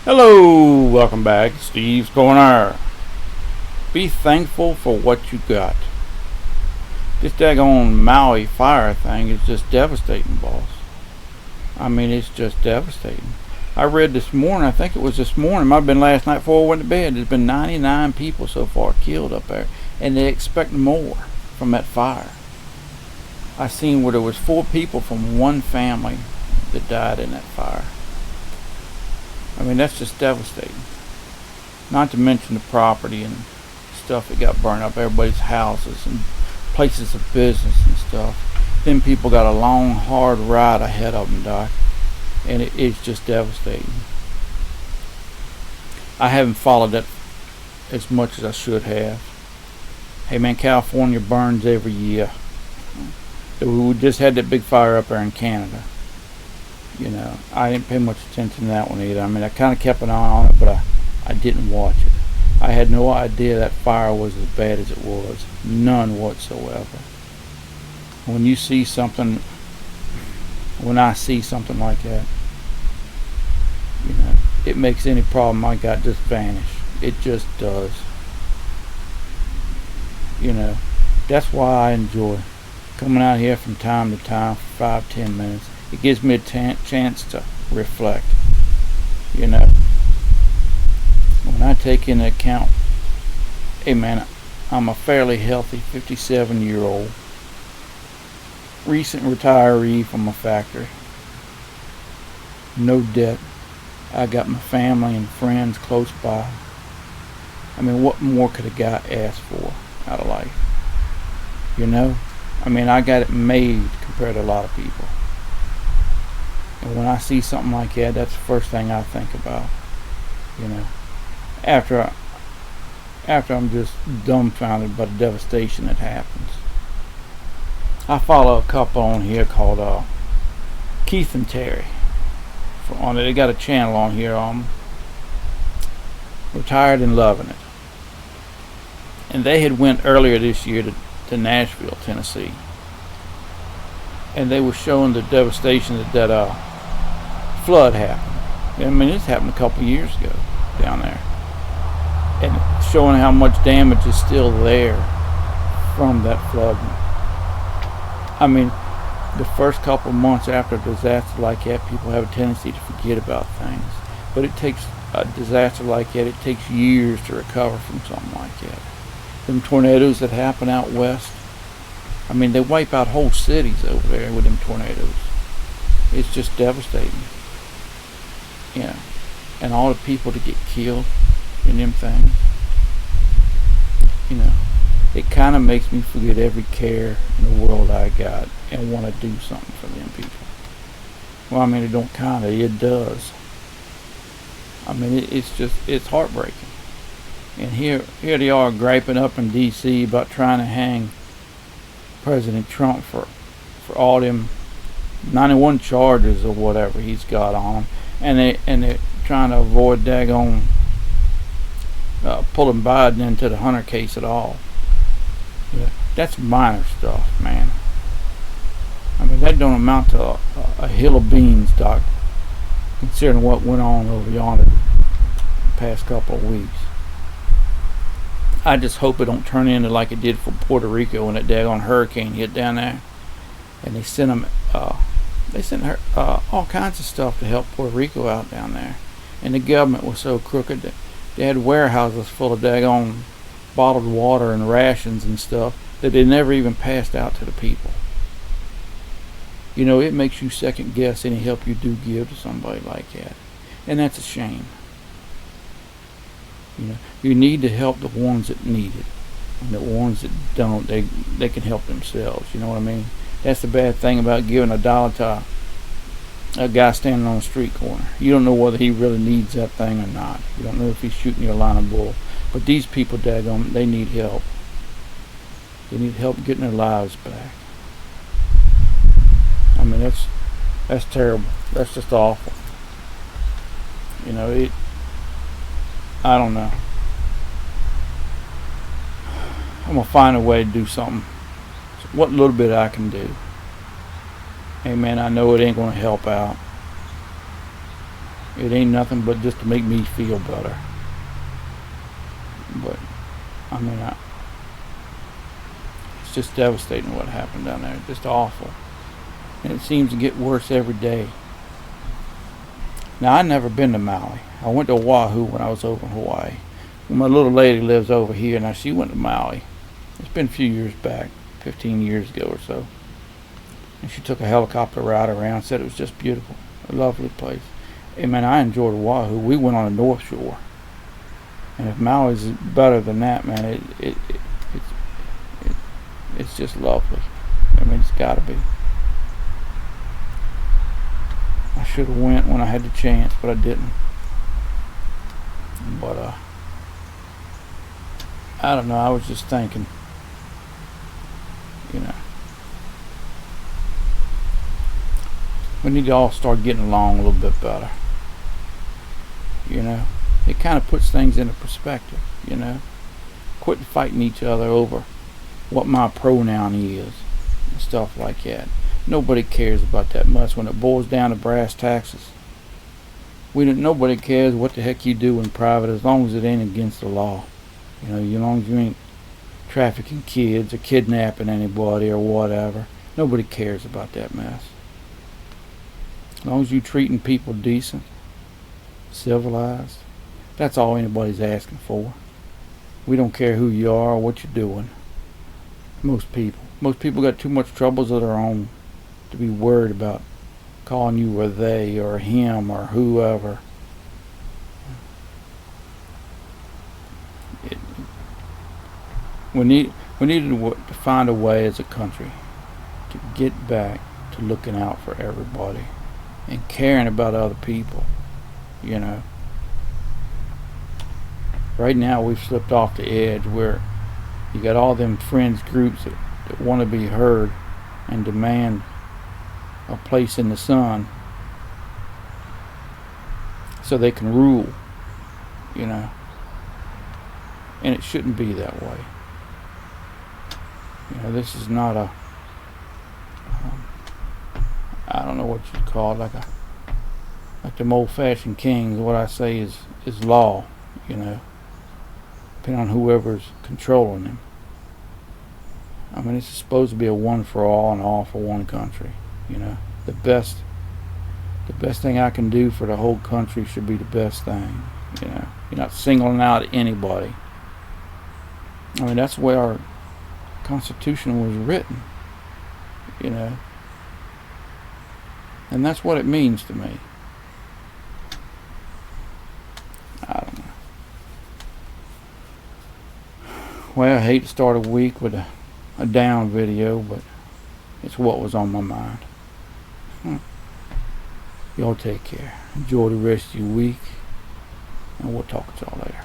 Hello, welcome back. Steve's Corner. Be thankful for what you got. This daggone Maui fire thing is just devastating, boss. I mean, it's just devastating. I read this morning, I think it was this morning, it might have been last night before I went to bed. There's been 99 people so far killed up there, and they expect more from that fire. I seen where there was 4 people from one family that died in that fire. I mean, that's just devastating. Not to mention the property and stuff that got burned up, everybody's houses and places of business and stuff. Then people got a long, hard ride ahead of them, Doc. And it's just devastating. I haven't followed that as much as I should have. Hey man, California burns every year. We just had that big fire up there in Canada. You know, I didn't pay much attention to that one either. I mean, I kind of kept an eye on it, but I didn't watch it. I had no idea that fire was as bad as it was. None whatsoever. When I see something like that, you know, it makes any problem I got just vanish. It just does. You know, that's why I enjoy coming out here from time to time for 5-10 minutes. It gives me a chance to reflect. You know, when I take into account, hey man, I'm a fairly healthy 57-year-old, recent retiree from a factory, no debt. I got my family and friends close by. I mean, what more could a guy ask for out of life? You know, I mean, I got it made compared to a lot of people. And when I see something like that, that's the first thing I think about. You know, after I'm just dumbfounded by the devastation that happens. I follow a couple on here called Keith and Terry. They got a channel on here, Retired and Loving It. And they had went earlier this year to Nashville, Tennessee. And they were showing the devastation that flood happened. I mean, this happened a couple years ago down there. And showing how much damage is still there from that flood. I mean, the first couple months after a disaster like that, people have a tendency to forget about things. But it takes a disaster like that, it takes years to recover from something like that. Them tornadoes that happen out west, I mean, they wipe out whole cities over there with them tornadoes. It's just devastating. Yeah. And all the people to get killed in them things. You know, it kind of makes me forget every care in the world I got and want to do something for them people. Well, I mean, it don't kind of, it does. I mean, it's heartbreaking. And here they are griping up in D.C. about trying to hang President Trump for all them 91 charges or whatever he's got on him, and they're trying to avoid daggone pulling Biden into the Hunter case at all. Yeah, that's minor stuff, man. I mean, that don't amount to a hill of beans, Doc, considering what went on over yonder the past couple of weeks. I just hope it don't turn into like it did for Puerto Rico when that daggone hurricane hit down there, and they sent her all kinds of stuff to help Puerto Rico out down there, and the government was so crooked that they had warehouses full of daggone bottled water and rations and stuff that they never even passed out to the people. You know, it makes you second guess any help you do give to somebody like that, and that's a shame. You know, you need to help the ones that need it, and the ones that don't, they can help themselves. You know what I mean? That's the bad thing about giving $1 to a guy standing on a street corner. You don't know whether he really needs that thing or not. You don't know if he's shooting you a line of bull. But these people, daggone, they need help. They need help getting their lives back. I mean, that's terrible. That's just awful. You know, I don't know. I'm gonna find a way to do something. What little bit I can do. Hey man, I know it ain't gonna help out. It ain't nothing but just to make me feel better. But I mean, it's just devastating what happened down there. Just awful, and it seems to get worse every day. Now, I've never been to Maui. I went to Oahu when I was over in Hawaii. Well, my little lady lives over here. Now, she went to Maui. It's been a few years back, 15 years ago or so. And she took a helicopter ride around, said it was just beautiful, a lovely place. And man, I enjoyed Oahu. We went on the North Shore. And if Maui's better than that, man, it's just lovely. I mean, it's got to be. I should have went when I had the chance, but I didn't. But I don't know. I was just thinking, you know, we need to all start getting along a little bit better. You know, it kind of puts things into perspective. You know, quit fighting each other over what my pronoun is and stuff like that. Nobody cares about that much when it boils down to brass taxes. Nobody cares what the heck you do in private as long as it ain't against the law. You know, as long as you ain't trafficking kids or kidnapping anybody or whatever. Nobody cares about that mess. As long as you treating people decent, civilized, that's all anybody's asking for. We don't care who you are or what you're doing. Most people got too much troubles of their own to be worried about calling you a they or him or whoever. We need to find a way as a country to get back to looking out for everybody and caring about other people. You know, right now we've slipped off the edge where you got all them friends groups that want to be heard and demand a place in the sun so they can rule, you know, and it shouldn't be that way. You know, this is not a I don't know what you'd call it, like them old-fashioned kings. What I say is law, you know, depending on whoever's controlling them. I mean, it's supposed to be a one for all and all for one country. You know, the best thing I can do for the whole country should be the best thing. You know, you're not singling out anybody. I mean, that's the way our Constitution was written. You know, and that's what it means to me. I don't know. Well, I hate to start a week with a down video, but it's what was on my mind. Y'all take care. Enjoy the rest of your week, and we'll talk to y'all later.